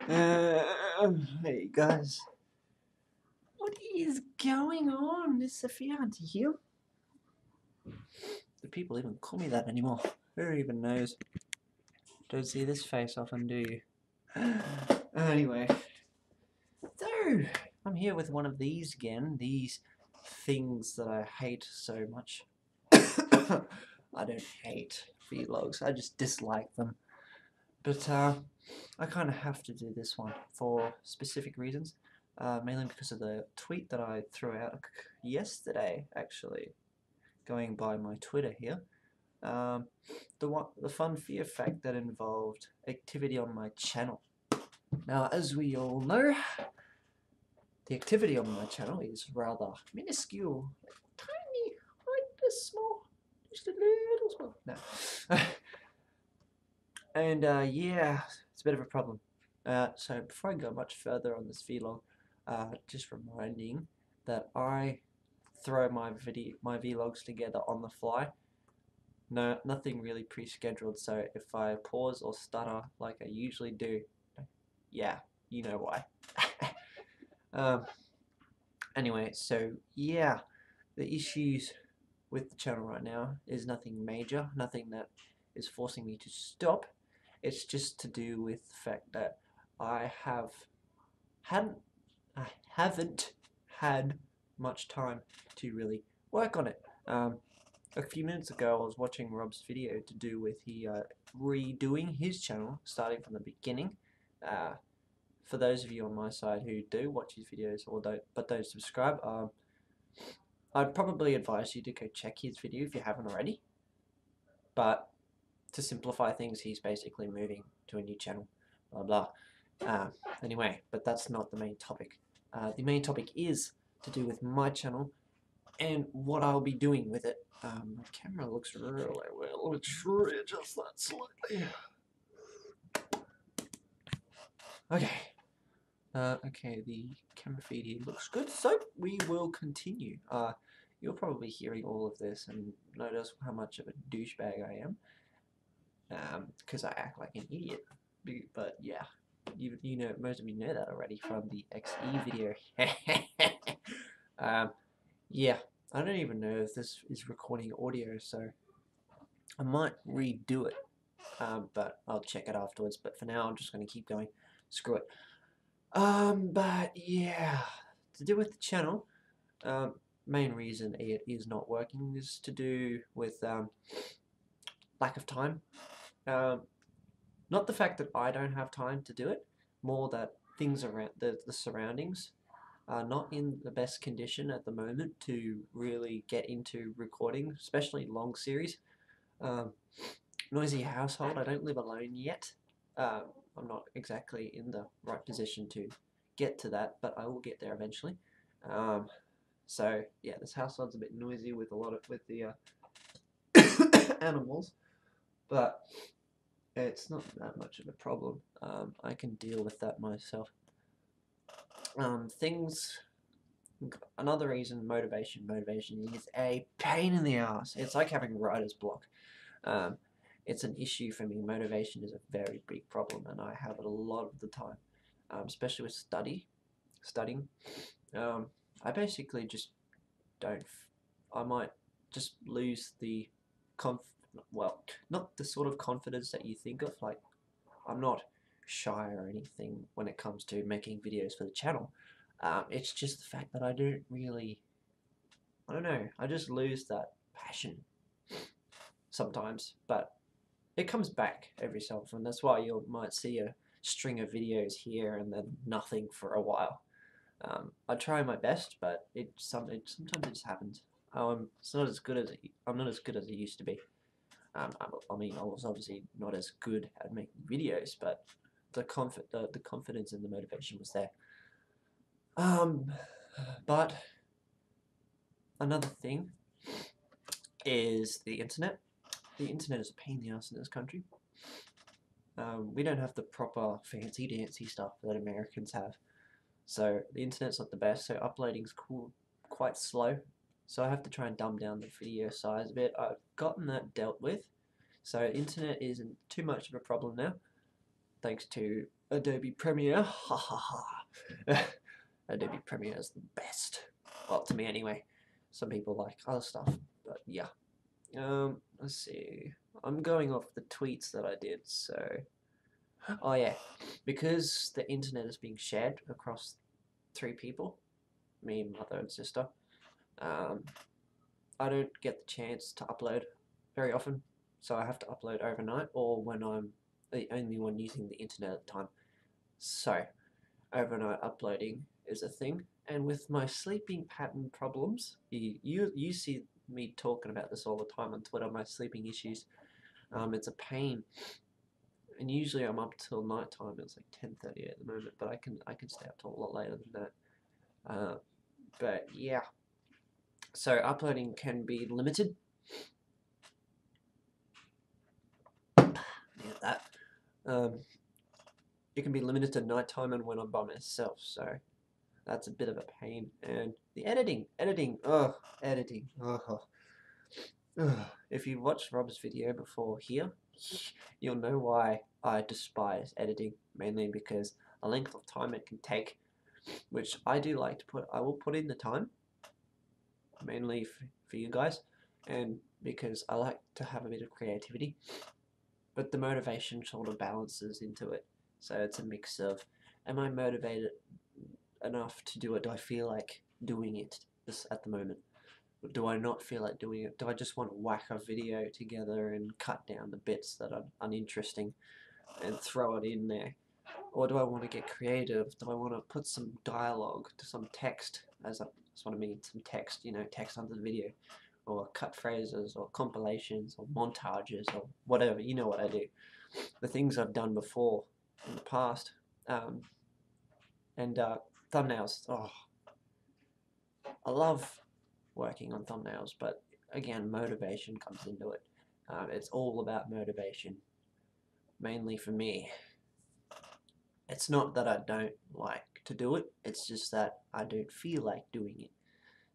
Hey guys, what is going on? It's TheFEARhunter here. Do people even call me that anymore? Who even knows? Don't see this face often, do you? Anyway, so I'm here with one of these again. These things that I hate so much. I don't hate vlogs. I just dislike them. But I kind of have to do this one for specific reasons. Mainly because of the tweet that I threw out yesterday, actually, going by my Twitter here. The fun fear fact that involved activity on my channel. Now, as we all know, the activity on my channel is rather minuscule, tiny, like small, just a little small. No. And yeah, it's a bit of a problem. So before I go much further on this vlog, just reminding that I throw my vlogs together on the fly. No, nothing really pre-scheduled. So if I pause or stutter like I usually do, yeah, you know why. Anyway, so yeah, the issues with the channel right now is nothing major, nothing that is forcing me to stop. It's just to do with the fact that I haven't had much time to really work on it. A few minutes ago, I was watching Rob's video to do with redoing his channel, starting from the beginning. For those of you on my side who do watch his videos or don't subscribe, I'd probably advise you to go check his video if you haven't already. But to simplify things, he's basically moving to a new channel, blah blah. Anyway, but that's not the main topic. The main topic is to do with my channel and what I'll be doing with it. My camera looks really well. Let's readjust that slightly. Okay. Okay, the camera feed here looks good, so we will continue. You're probably hearing all of this and notice how much of a douchebag I am. Because I act like an idiot. But yeah, you know, most of you know that already from the XE video. Yeah, I don't even know if this is recording audio, so I might redo it. But I'll check it afterwards. But for now, I'm just going to keep going. Screw it. But yeah, to do with the channel, main reason it is not working is to do with lack of time. Not the fact that I don't have time to do it, more that things around the surroundings are not in the best condition at the moment to really get into recording, especially long series. Noisy household. I don't live alone yet. I'm not exactly in the right position to get to that, but I will get there eventually. So yeah, this household's a bit noisy with the animals, but it's not that much of a problem. I can deal with that myself. Another reason, motivation is a pain in the ass. It's like having writer's block. It's an issue for me. Motivation is a very big problem, and I have it a lot of the time, especially with studying. I basically just don't. I might just lose the well, not the sort of confidence that you think of. Like, I'm not shy or anything when it comes to making videos for the channel. It's just the fact that I don't know, I just lose that passion sometimes, but it comes back every so often. That's why you might see a string of videos here and then nothing for a while. I try my best, but sometimes it just happens. It's not as good as I'm not as good as I used to be. I mean, I was obviously not as good at making videos, but the confidence and the motivation was there. But another thing is the internet. The internet is a pain in the ass in this country. We don't have the proper fancy dancy stuff that Americans have. So the internet's not the best, so uploading's quite slow. So I have to try and dumb down the video size a bit. I've gotten that dealt with. So internet isn't too much of a problem now, thanks to Adobe Premiere. Ha ha ha. Adobe Premiere is the best. Well, to me anyway. Some people like other stuff, but yeah. Let's see. I'm going off the tweets that I did, so... Oh yeah, because the internet is being shared across 3 people, me, mother and sister, I don't get the chance to upload very often, so I have to upload overnight or when I'm the only one using the internet at the time. So, overnight uploading is a thing, and with my sleeping pattern problems, you see me talking about this all the time on Twitter, my sleeping issues, it's a pain, and usually I'm up till night time. It's like 10:30 at the moment, but I can stay up till a lot later than that. But yeah, so uploading can be limited. Yeah, that. It can be limited to nighttime and when I'm by myself, so that's a bit of a pain. And the editing, editing. If you watched Rob's video before here, you'll know why I despise editing, mainly because the length of time it can take, which I do like to put. I will put in the time, mainly for you guys, and because I like to have a bit of creativity, but the motivation sort of balances into it. So it's a mix of, am I motivated enough to do it? Do I feel like doing it at the moment? Do I not feel like doing it? Do I just want to whack a video together and cut down the bits that are uninteresting and throw it in there? Or do I want to get creative? Do I want to put some dialogue to some text, that's what I mean, some text, text under the video, or cut phrases, or compilations, or montages, or whatever, you know what I do. The things I've done before in the past. And thumbnails, oh, I love working on thumbnails, but again, motivation comes into it. It's all about motivation, mainly for me. It's not that I don't like to do it, it's just that I don't feel like doing it.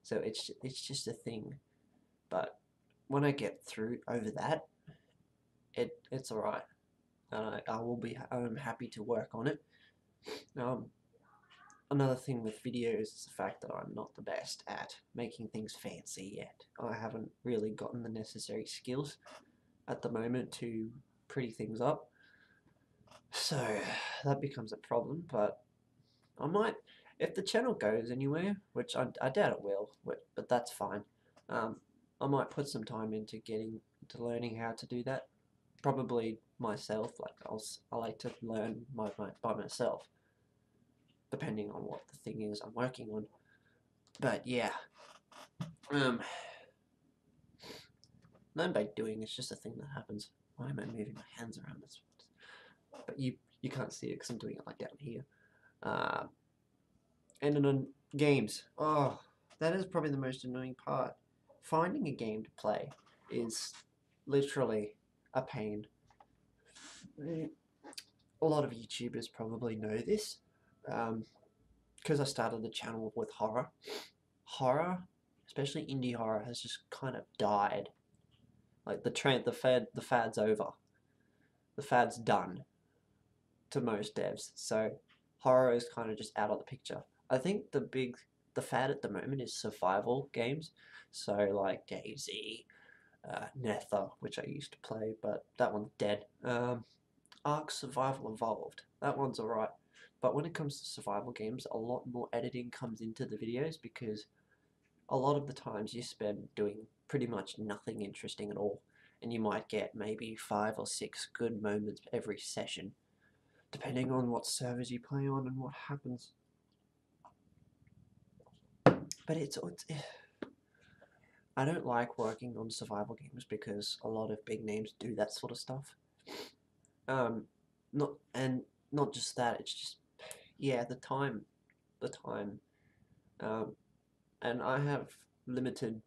So it's just a thing. But when I get through over that, it's alright. I'm happy to work on it. Another thing with videos is the fact that I'm not the best at making things fancy yet. I haven't really gotten the necessary skills at the moment to pretty things up. So that becomes a problem, but I might, if the channel goes anywhere, which I doubt it will, but that's fine. I might put some time into learning how to do that. Probably myself, like I like to learn by myself, depending on what the thing is I'm working on. But yeah, learn by doing is just a thing that happens. Why am I moving my hands around this? But you can't see it because I'm doing it like down here. And then on games, oh, that is probably the most annoying part. Finding a game to play is literally a pain. A lot of YouTubers probably know this, because I started the channel with horror. Horror, especially indie horror, has just kind of died. Like the fad's over. The fad's done to most devs. So horror is kind of just out of the picture. I think the fad at the moment is survival games. So like DayZ, Nether, which I used to play, but that one's dead. Ark Survival Evolved, that one's alright. But when it comes to survival games, a lot more editing comes into the videos because a lot of the times you spend doing pretty much nothing interesting at all, and you might get maybe 5 or 6 good moments every session, depending on what servers you play on and what happens. But I don't like working on survival games because a lot of big names do that sort of stuff. Not just that, it's just, yeah, the time, and I have limited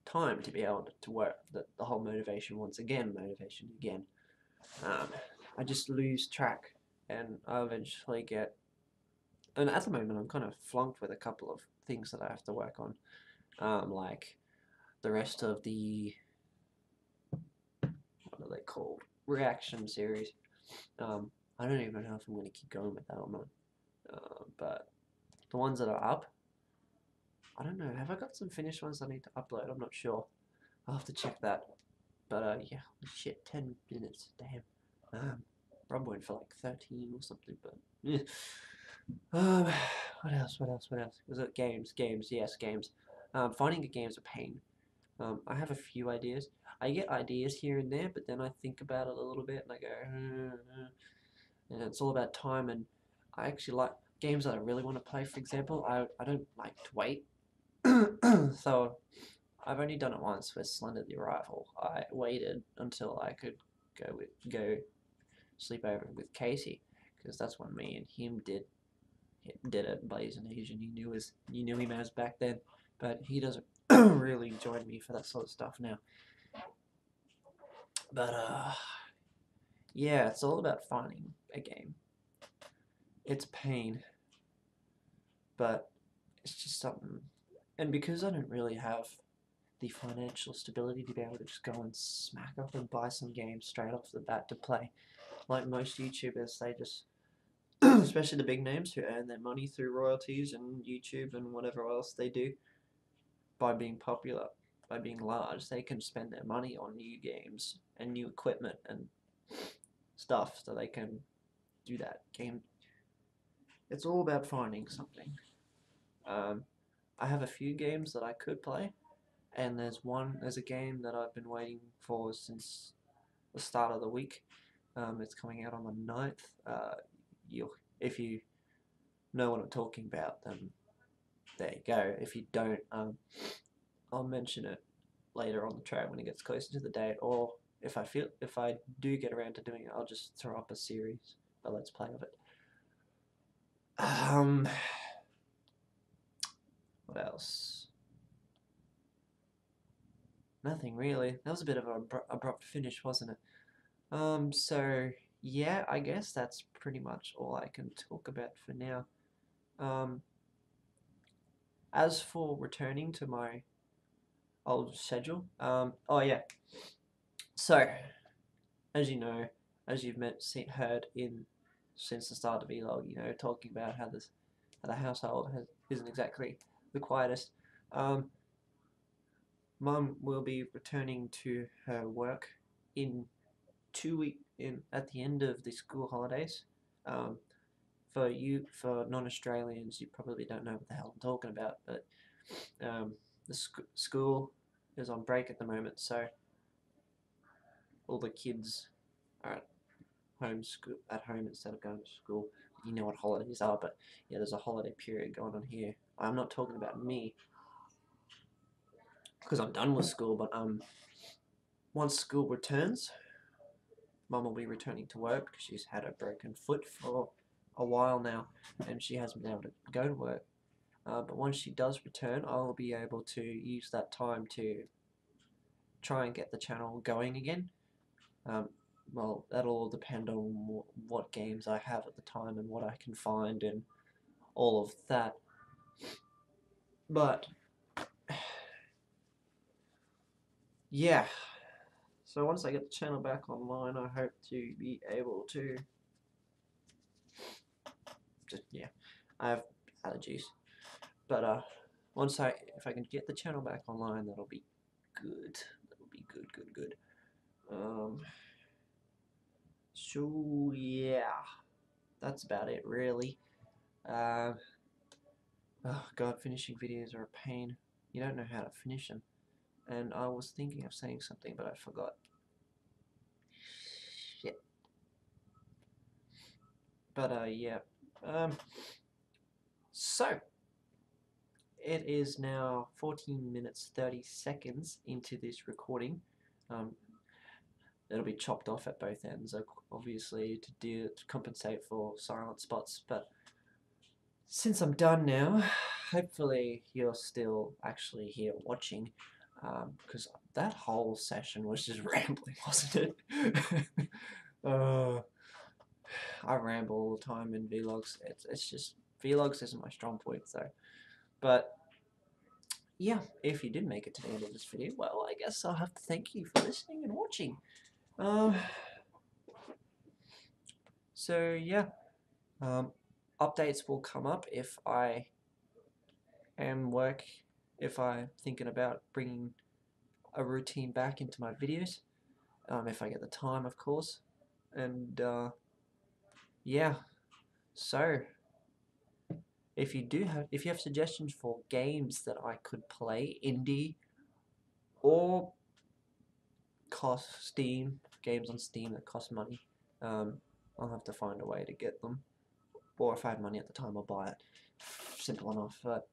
time to be able to work the whole motivation again. I just lose track, and I eventually get, and at the moment I'm kind of flunked with a couple of things that I have to work on, like the rest of the, what are they called, reaction series. I don't even know if I'm going to keep going with that or not. But the ones that are up, I don't know. Have I got some finished ones I need to upload? I'm not sure. I'll have to check that. But yeah, shit, 10 minutes, damn. Rob went for like 13 or something, but yeah. What else? Was it games? Yes, games. Finding a game's a pain. I have a few ideas. I get ideas here and there, but then I think about it a little bit and I go, and it's all about time. And I actually like games that I really want to play. For example, I don't like to wait. So I've only done it once with Slender the Arrival. I waited until I could go sleep over with Casey, because that's when me and him did it. Blazing Asian, you knew him as back then, but he doesn't really join me for that sort of stuff now. But yeah, it's all about finding a game. It's pain, but it's just something. And because I don't really have the financial stability to be able to just go and smack up and buy some games straight off the bat to play, like most YouTubers, they just, especially the big names who earn their money through royalties and YouTube and whatever else they do by being popular, by being large, they can spend their money on new games and new equipment and stuff so they can do that game. It's all about finding something. I have a few games that I could play, and there's a game that I've been waiting for since the start of the week. It's coming out on the 9th. If you know what I'm talking about, then there you go. If you don't, I'll mention it later on the track when it gets closer to the date, or if I do get around to doing it, I'll just throw up a series, a let's play of it. What else? Nothing really. That was a bit of an abrupt finish, wasn't it? So yeah, I guess that's pretty much all I can talk about for now. As for returning to my old schedule, oh yeah. So, as you know, as you've heard since the start of the vlog, you know, talking about how the household isn't exactly the quietest. Mum will be returning to her work in 2 weeks at the end of the school holidays. For non-Australians, you probably don't know what the hell I'm talking about, but the school is on break at the moment, so all the kids are at home instead of going to school. You know what holidays are, but yeah, there's a holiday period going on here. I'm not talking about me, because I'm done with school, but once school returns, Mum will be returning to work because she's had a broken foot for a while now, and she hasn't been able to go to work. But once she does return, I'll be able to use that time to try and get the channel going again. Well, that'll all depend on what games I have at the time and what I can find and all of that. But yeah, so once I get the channel back online, I hope to be able to I have allergies, but if I can get the channel back online, that'll be good. That'll be good. So yeah, that's about it really. Oh god, finishing videos are a pain. You don't know how to finish them. And I was thinking of saying something, but I forgot. Shit. But yeah. So it is now 14 minutes 30 seconds into this recording. It'll be chopped off at both ends, obviously, to compensate for silent spots. But since I'm done now, hopefully you're still actually here watching, because that whole session was just rambling, wasn't it? I ramble all the time in vlogs. It's just vlogs isn't my strong point, so. But yeah, if you did make it to the end of this video, well, I guess I'll have to thank you for listening and watching. So yeah, updates will come up if I'm thinking about bringing a routine back into my videos, if I get the time, of course. And yeah, so if you have suggestions for games that I could play, indie or Steam games on Steam that cost money, I'll have to find a way to get them. Or if I have money at the time, I'll buy it. Simple enough. But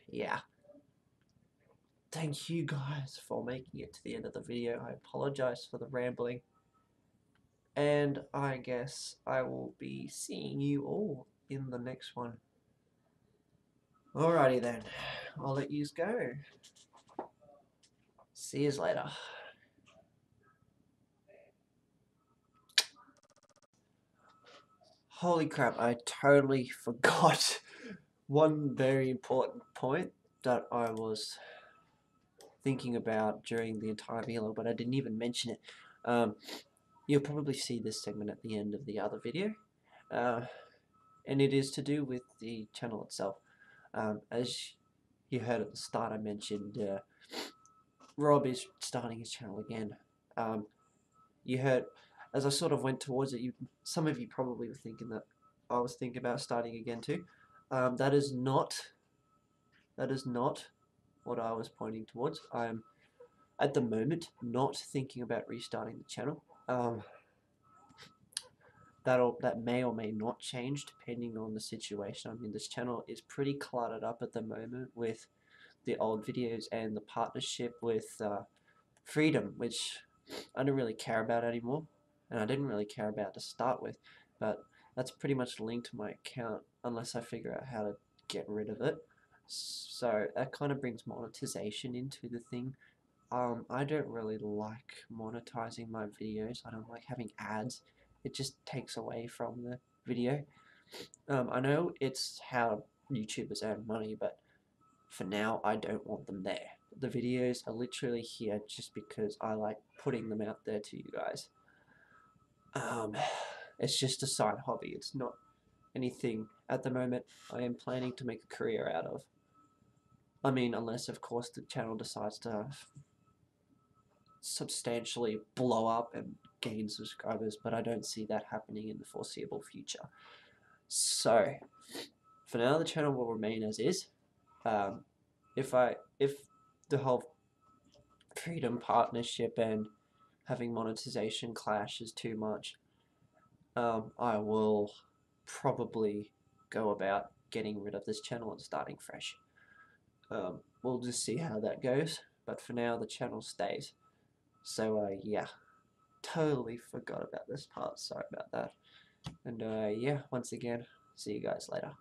yeah, thank you guys for making it to the end of the video. I apologize for the rambling, and I guess I will be seeing you all in the next one. Alrighty then, I'll let yous go. See yous later. Holy crap, I totally forgot one very important point that I was thinking about during the entire video, but I didn't even mention it. You'll probably see this segment at the end of the other video, and it is to do with the channel itself. As you heard at the start, I mentioned Rob is starting his channel again. You heard, as I sort of went towards it, some of you probably were thinking that I was thinking about starting again too. That is not what I was pointing towards. I'm at the moment not thinking about restarting the channel. That may or may not change depending on the situation. I mean, this channel is pretty cluttered up at the moment with the old videos and the partnership with Freedom, which I don't really care about anymore, and I didn't really care about to start with, but that's pretty much linked to my account unless I figure out how to get rid of it. So that kind of brings monetization into the thing. I don't really like monetizing my videos. I don't like having ads. It just takes away from the video. I know it's how YouTubers earn money, but for now, I don't want them there. The videos are literally here just because I like putting them out there to you guys. It's just a side hobby. It's not anything at the moment I am planning to make a career out of. I mean, unless of course the channel decides to substantially blow up and gain subscribers, but I don't see that happening in the foreseeable future. So, for now, the channel will remain as is. If the whole Freedom partnership and having monetization clashes too much, I will probably go about getting rid of this channel and starting fresh. We'll just see how that goes, but for now the channel stays. So yeah, totally forgot about this part, sorry about that. And yeah, once again, see you guys later.